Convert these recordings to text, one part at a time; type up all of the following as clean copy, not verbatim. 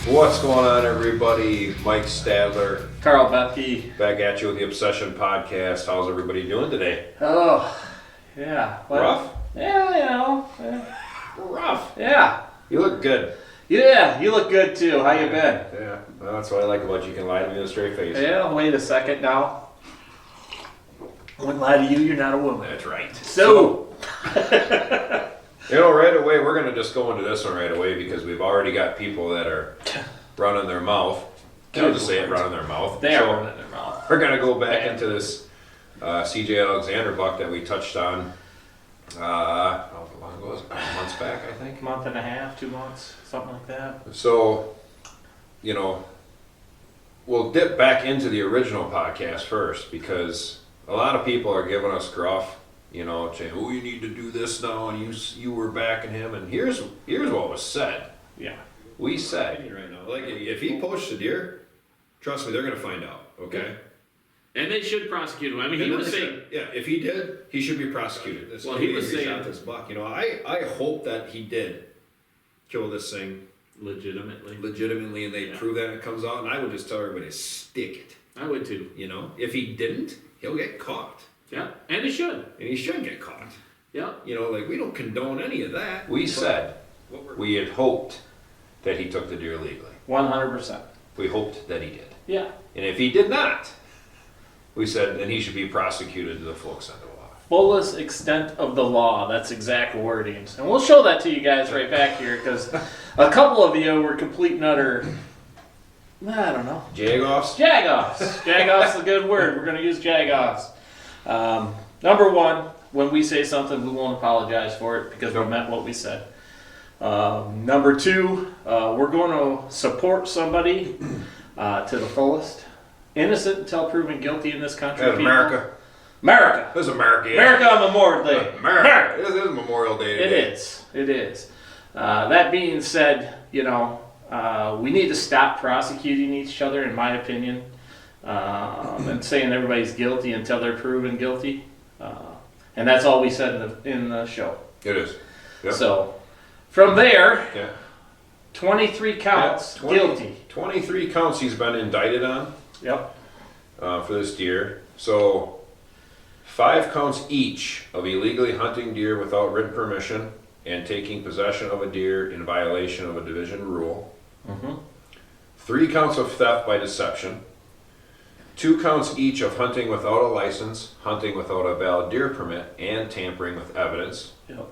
What's going on, everybody? Mike Stadler, Carl Bethke. back at you with the Obsession Podcast. How's everybody doing today? Oh, yeah. What? Rough? Yeah. Rough. Yeah. You look good. Yeah, you look good too. How you been? Yeah, well, that's what I like about you. You can lie to me with a straight face. Yeah, wait a second now. I wouldn't lie to you, you're not a woman. That's right. So. Right away, we're going to just go into this one right away because we've already got people that are running their mouth. I'll just say it, running their mouth. They are running their mouth. We're going to go back into this CJ Alexander buck that we touched on. How long ago was it? Months back, I think. Month and a half, 2 months, something like that. So, we'll dip back into the original podcast first because a lot of people are giving us gruff, saying, "Oh, you need to do this now," and you were backing him. And here's what was said. Yeah. We said right now, like if he posts a deer, trust me, they're gonna find out. Okay. And they should prosecute him. I mean, he was saying, if he did, he should be prosecuted. Well, he was saying shot this buck. I hope that he did kill this thing legitimately, and they prove that and it comes out. And I would just tell everybody to stick it. I would too. If he didn't, he'll get caught. Yeah, and he should. And he should get caught. Yeah. We don't condone any of that. We said we had hoped that he took the deer legally. 100%. We hoped that he did. Yeah. And if he did not, we said then he should be prosecuted to the full extent of the law. Fullest extent of the law. That's exact wordings. And we'll show that to you guys right back here because a couple of you were complete and utter, I don't know. Jagoffs? Jagoffs. Jagoffs is a good word. We're going to use jagoffs. Number one, when we say something, we won't apologize for it because we meant what we said. Number two, we're going to support somebody to the fullest. Innocent until proven guilty in this country. That's America. America. This is America. Yeah. America on Memorial Day. America. This is Memorial Day today. It is. That being said, we need to stop prosecuting each other, in my opinion, and saying everybody's guilty until they're proven guilty. And that's all we said in the show. It is. Yep. So, from there, yeah. 23 counts, guilty. 23 counts he's been indicted on. Yep. For this deer. So, 5 counts each of illegally hunting deer without written permission and taking possession of a deer in violation of a division rule. Mm-hmm. 3 counts of theft by deception. 2 counts each of hunting without a license, hunting without a valid deer permit, and tampering with evidence. Yep.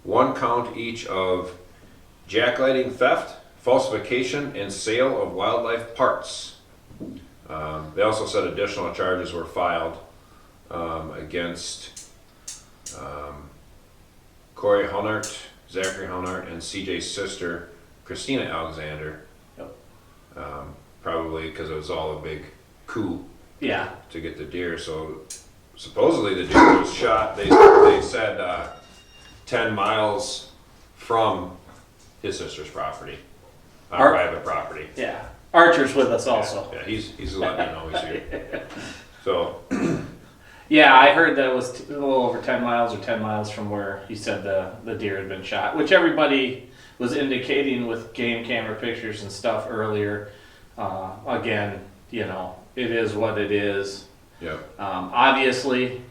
1 count each of jacklighting theft, falsification, and sale of wildlife parts. They also said additional charges were filed against Corey Hunart, Zachary Hunart, and CJ's sister, Christina Alexander. Yep. Probably because it was all a big coup to get the deer. So supposedly the deer was shot, they said 10 miles from his sister's property, on private property. Yeah. Archer's with us also. Yeah, he's letting me know he's here. So. Yeah, I heard that it was a little over 10 miles from where he said the deer had been shot, which everybody was indicating with game camera pictures and stuff earlier. Again, it is what it is. Yeah. Obviously,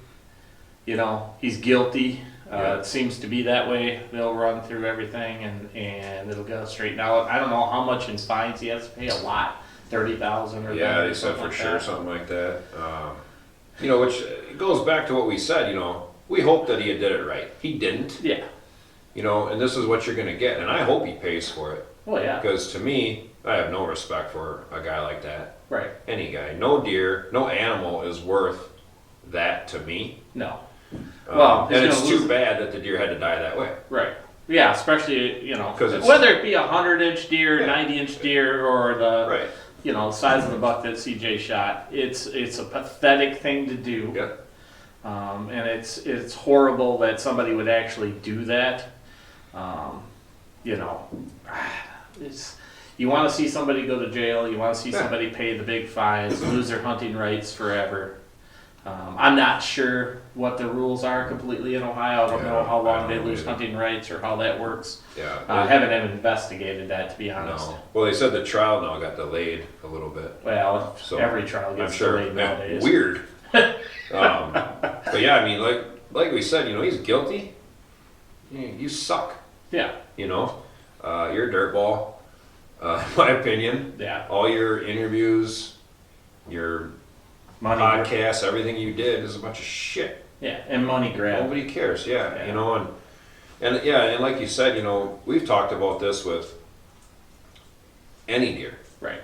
he's guilty. It seems to be that way. They'll run through everything and it'll go straightened out. I don't know how much in fines he has to pay. A lot, $30,000 or yeah, they said for sure something like that. Which goes back to what we said. We hope that he did it right. He didn't. Yeah. And this is what you're gonna get, and I hope he pays for it. Oh yeah. Because to me, I have no respect for a guy like that. Right. Any guy, no deer, no animal is worth that to me. No. And it's too bad that the deer had to die that way. Right. Yeah, especially, whether it be a 100-inch deer, 90-inch deer, or the, the size of the buck that CJ shot. It's a pathetic thing to do. Yep. And it's horrible that somebody would actually do that. You want to see somebody go to jail. You want to see somebody pay the big fines, lose their hunting rights forever. I'm not sure what the rules are completely in Ohio. I don't know how long they lose hunting rights or how that works. Yeah. I haven't even investigated that, to be honest. No. Well, they said the trial now got delayed a little bit. Well, So, every trial gets I'm sure. delayed nowadays. Weird. But yeah, I mean, like we said, he's guilty. You suck. Yeah. You're a dirtball, in my opinion. Yeah. All your interviews, your Money podcasts, everything you did is a bunch of shit. Yeah, and money grab. Nobody cares. Yeah. Yeah. And like you said, we've talked about this with any deer. Right.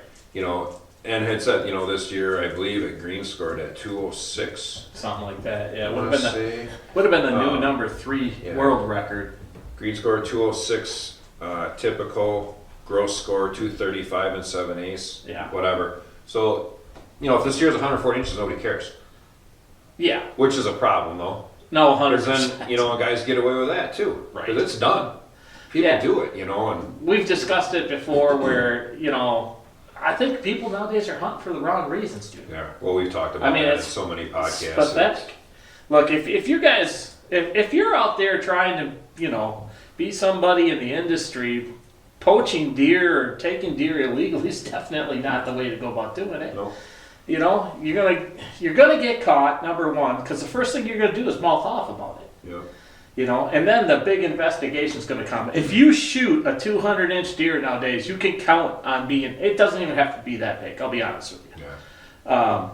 And had said, this year, I believe it green scored at 206. Something like that. Yeah, Would would have been the new number 3 world record. Green score 206, typical. Gross score 235 and 7/8. Yeah. Whatever. So, if this year's 140 inches, nobody cares. Yeah. Which is a problem, though. No, Because 100%. then, guys get away with that too. Right. Because it's done. People Yeah. do it, and We've discussed it before where, I think people nowadays are hunting for the wrong reasons, dude. yeah. Well, we've talked about that in it's so many podcasts. pathetic. Look, if you guys, if you're out there trying to, be somebody in the industry, poaching deer or taking deer illegally is definitely not the way to go about doing it. No. You're gonna get caught, number one, because the first thing you're gonna do is mouth off about it. Yeah. And then the big investigation's gonna come. If you shoot a 200-inch deer nowadays, you can count on being. It doesn't even have to be that big. I'll be honest with you. Yeah.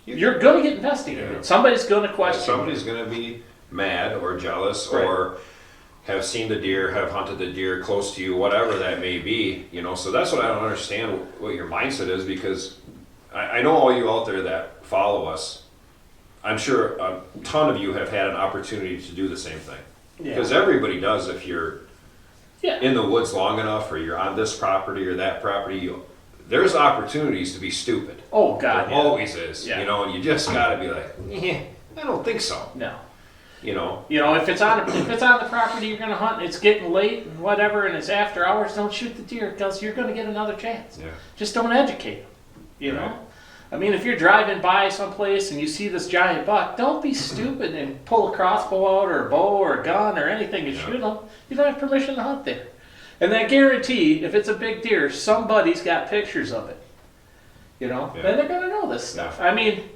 You're gonna get investigated. Yeah. Somebody's gonna question. Somebody's going to be mad or jealous Right. or have seen the deer, have hunted the deer close to you, whatever that may be. So that's what I don't understand what your mindset is, because I know all you out there that follow us, I'm sure a ton of you have had an opportunity to do the same thing. Yeah. Because everybody does if you're Yeah. in the woods long enough or you're on this property or that property. There's opportunities to be stupid. Oh God. There always is. Yeah. And you just got to be like, I don't think so. No. If If it's on the property you're gonna hunt, and it's getting late and whatever, and it's after hours, don't shoot the deer because you're gonna get another chance. Yeah. Just don't educate them. Right. I mean, if you're driving by someplace and you see this giant buck, don't be stupid and pull a crossbow out or a bow or a gun or anything and shoot them. You don't have permission to hunt there. And I guarantee, if it's a big deer, somebody's got pictures of it. Then they're gonna know this stuff. I mean,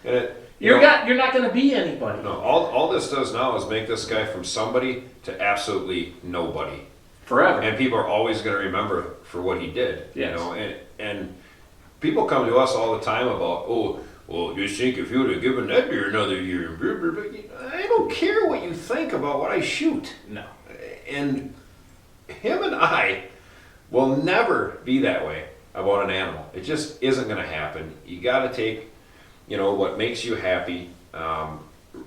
And you're not gonna be anybody. no, all this does now is make this guy from somebody to absolutely nobody. Forever. And people are always going to remember for what he did. Yes. And people come to us all the time about, just think if you would have given that deer another year. I don't care what you think about what I shoot. No. And him and I will never be that way about an animal. It just isn't going to happen. You got to take, what makes you happy.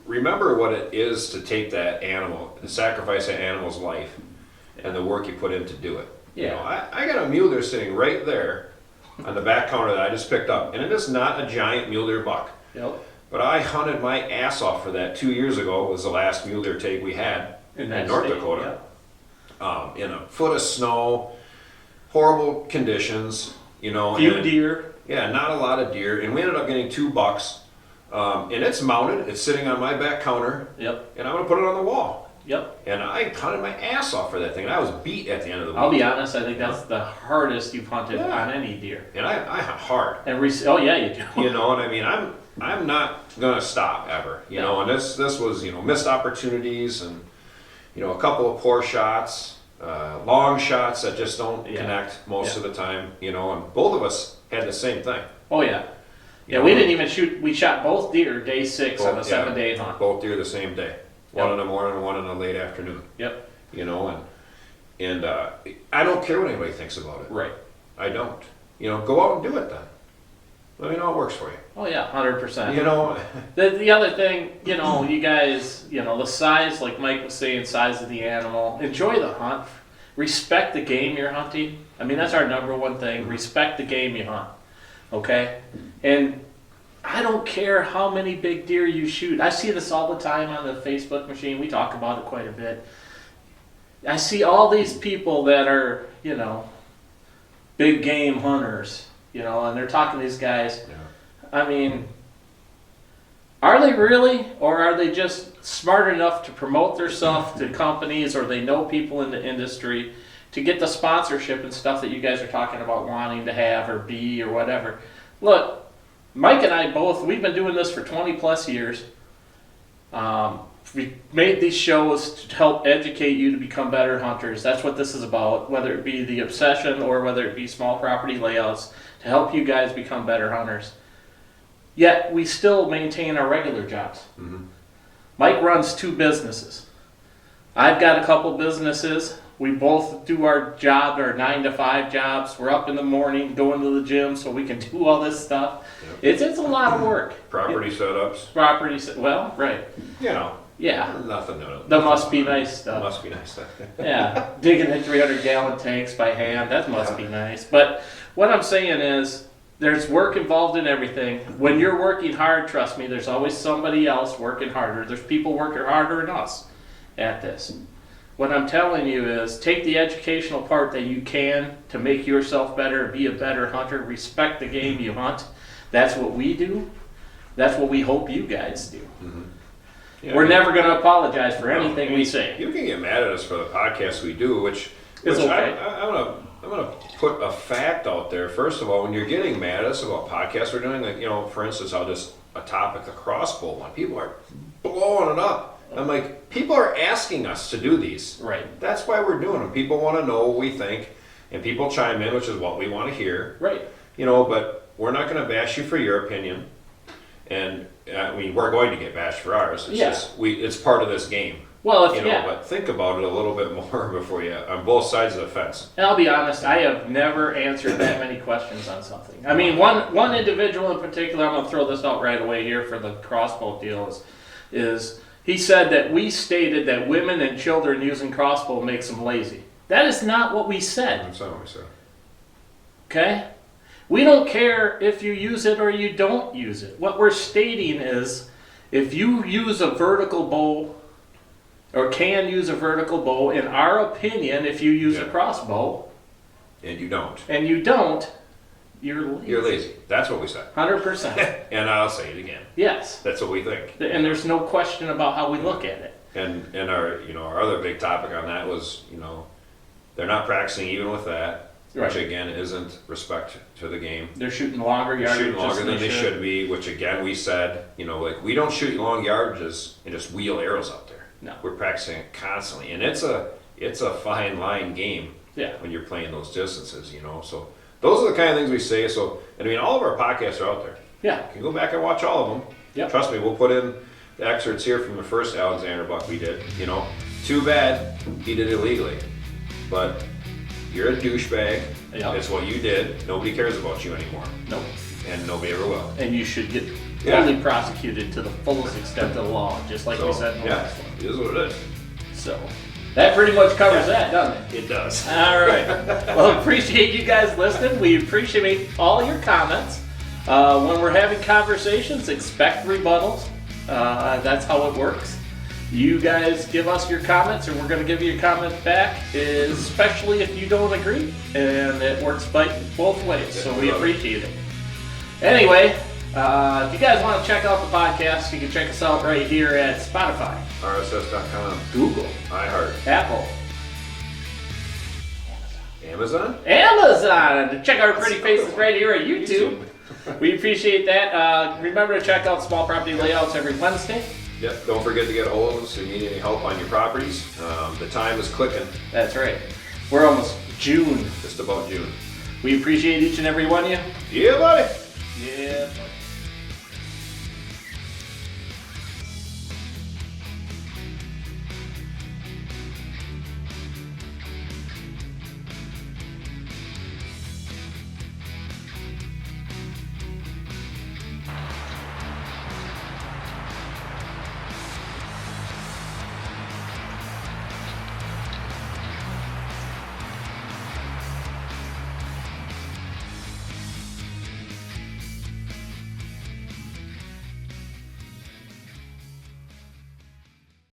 Remember what it is to take that animal, to sacrifice that animal's life, and the work you put in to do it. Yeah. I got a mule deer sitting right there on the back counter that I just picked up, and it is not a giant mule deer buck. Yep. But I hunted my ass off for that 2 years ago. It was the last mule deer take we had in North Dakota. In a foot of snow, horrible conditions, Few deer. Yeah, not a lot of deer, and we ended up getting 2 bucks. And it's mounted, it's sitting on my back counter, Yep. and I'm gonna put it on the wall. Yep. And I hunted my ass off for that thing, and I was beat at the end of the week. I'll be honest, I think that's the hardest you've hunted on any deer. And I hunt hard. Oh yeah, you do. And I mean, I'm not gonna stop ever, Yeah. And this was, missed opportunities and, a couple of poor shots, long shots that just don't connect most of the time, and both of us had the same thing. Oh yeah. Yeah, we didn't even shoot. We shot both deer day 6 on a 7-day hunt. Both deer the same day. One in the morning and one in the late afternoon. Yep. And I don't care what anybody thinks about it. Right. I don't. Go out and do it then. Let me know it works for you. Oh yeah, 100%. The other thing, you guys, the size, like Mike was saying, size of the animal. Enjoy the hunt. Respect the game you're hunting. I mean, that's our number one thing. Respect the game you hunt. Okay? And I don't care how many big deer you shoot. I see this all the time on the Facebook machine. We talk about it quite a bit. I see all these people that are, big game hunters, and they're talking to these guys. Yeah. I mean, Are they really, or are they just smart enough to promote their stuff to companies, or they know people in the industry to get the sponsorship and stuff that you guys are talking about wanting to have or be or whatever? Look, Mike and I both, we've been doing this for 20 plus years. We made these shows to help educate you to become better hunters. That's what this is about, whether it be the obsession or whether it be small property layouts, to help you guys become better hunters. Yet we still maintain our regular jobs. Mm-hmm. Mike runs 2 businesses. I've got a couple businesses. We both do our job, our 9 to 5 jobs. We're up in the morning, going to the gym so we can do all this stuff. Yep. It's a lot of work. Property setups. Well, right. You know. Yeah. Nothing new. The must be nice stuff. Must be nice stuff. Yeah. Digging in 300-gallon tanks by hand. That must be nice. But what I'm saying is, there's work involved in everything. When you're working hard, trust me, there's always somebody else working harder. There's people working harder than us at this. What I'm telling you is, take the educational part that you can to make yourself better, be a better hunter, respect the game you hunt. That's what we do. That's what we hope you guys do. Mm-hmm. Yeah, We're never going to apologize for anything we say. You can get mad at us for the podcast we do, which Okay. I'm gonna put a fact out there. First of all, when you're getting mad at us about podcasts we're doing, like, you know, for instance, a topic, the crossbow one, people are blowing it up. I'm like, people are asking us to do these. Right. That's why we're doing them. People want to know what we think, and people chime in, which is what we want to hear. Right. You know, but we're not going to bash you for your opinion, and I mean, we're going to get bashed for ours. It's just it's part of this game. Well, But think about it a little bit more before you, on both sides of the fence. And I'll be honest, I have never answered that many questions on something. I mean, one individual in particular, I'm going to throw this out right away here for the crossbow deal, is he said that we stated that women and children using crossbow makes them lazy. That is not what we said. That's not what we said. Okay? We don't care if you use it or you don't use it. What we're stating is, if you use a vertical bow, or can use a vertical bow, in our opinion, if you use a crossbow, and you don't, you're lazy. You're lazy. That's what we said. 100%. And I'll say it again. Yes. That's what we think. And there's no question about how we look at it. And our other big topic on that was, they're not practicing even with that, Right. which again isn't respect to the game. They're shooting longer They're yardages. shooting longer than they should be, which again we said, like, we don't shoot long yardages and just wheel arrows out there. No. We're practicing it constantly, and it's a fine line game. Yeah. When you're playing those distances, So those are the kind of things we say. So all of our podcasts are out there. Yeah. You can go back and watch all of them. Yep. Trust me, we'll put in the excerpts here from the first Alexander buck we did. Too bad he did it illegally, but you're a douchebag. Yep. It's what you did. Nobody cares about you anymore, Nope. and nobody ever will. And you should get Yeah. fully prosecuted to the fullest extent of the law, just like we said in the last one. it is what it is. So that pretty much covers that, doesn't it? It does. All right. Well, appreciate you guys listening. We appreciate all your comments. When we're having conversations, expect rebuttals. That's how it works. You guys give us your comments, and we're going to give you your comments back, especially if you don't agree. And it works both ways, so we appreciate it. Anyway, if you guys want to check out the podcast, you can check us out right here at Spotify, RSS.com, Google, iHeart, Apple, Amazon. Amazon, and check our pretty faces right here at YouTube. We appreciate that. Remember to check out Small Property Layouts every Wednesday. Yep. Don't forget to get a hold of us if you need any help on your properties. The time is clicking. That's right. We're almost June. Just about June. We appreciate each and every one of you. Yeah, buddy. Yeah.